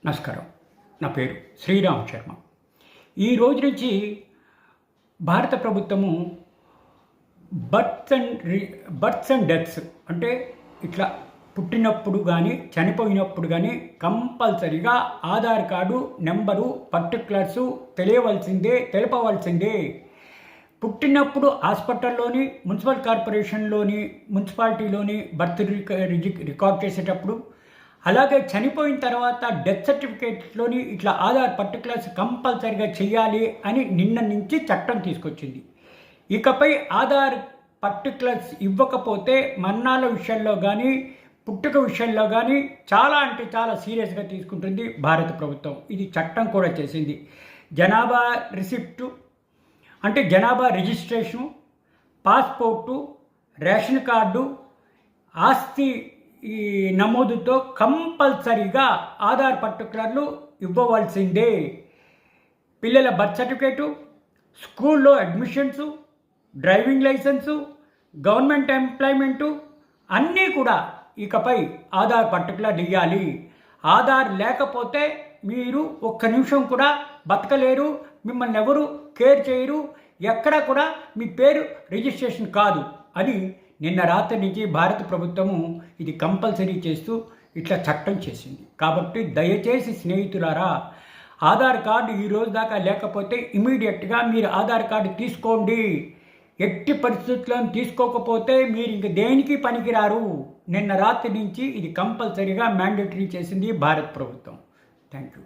నమస్కారం. నా పేరు శ్రీరామ్ శర్మ. ఈ రోజు నుంచి భారత ప్రభుత్వము బర్త్స్ అండ్ డెత్స్ అంటే ఇట్లా పుట్టినప్పుడు కానీ చనిపోయినప్పుడు కానీ కంపల్సరీగా ఆధార్ కార్డు నెంబరు పర్టికులర్సు తెలపవలసిందే. పుట్టినప్పుడు హాస్పిటల్లోని మున్సిపల్ కార్పొరేషన్లోని మున్సిపాలిటీలోని బర్త్ రికార్డ్ చేసేటప్పుడు, అలాగే చనిపోయిన తర్వాత డెత్ సర్టిఫికేట్లోని ఇట్లా ఆధార్ పర్టికులర్స్ కంపల్సరీగా చేయాలి అని నిన్న నుంచి చట్టం తీసుకొచ్చింది. ఇకపై ఆధార్ పర్టికులర్స్ ఇవ్వకపోతే మరణాల విషయంలో కానీ పుట్టుక విషయంలో కానీ చాలా అంటే చాలా సీరియస్గా తీసుకుంటుంది భారత ప్రభుత్వం. ఇది చట్టం కూడా చేసింది. జనాభా రిసిప్టు అంటే జనాభా రిజిస్ట్రేషను, పాస్పోర్టు, రేషన్ కార్డు, ఆస్తి ఈ నమోదుతో కంపల్సరీగా ఆధార్ పర్టికులర్లు ఇవ్వవలసిందే. పిల్లల బర్త్ సర్టిఫికేటు, స్కూల్లో admissions, driving licence, government employment అన్నీ కూడా ఇకపై ఆధార్ పర్టికులర్ ఇవ్వాలి. ఆధార్ లేకపోతే మీరు ఒక్క నిమిషం కూడా బతకలేరు, మిమ్మల్ని ఎవరు కేర్ చేయరు, ఎక్కడ కూడా మీ పేరు రిజిస్ట్రేషన్ కాదు అని నిన్న రాత్రి నుంచి భారత ప్రభుత్వము ఇది కంపల్సరీ చేస్తూ ఇట్లా చట్టం చేసింది. కాబట్టి దయచేసి స్నేహితులారా, ఆధార్ కార్డు ఈ రోజు దాకా లేకపోతే ఇమీడియట్గా మీరు ఆధార్ కార్డు తీసుకోండి. ఎట్టి పరిస్థితుల్లో తీసుకోకపోతే మీరు ఇంక దేనికి పనికిరారు. నిన్న రాత్రి నుంచి ఇది కంపల్సరీగా మ్యాండేటరీ చేసింది భారత ప్రభుత్వం. Thank you.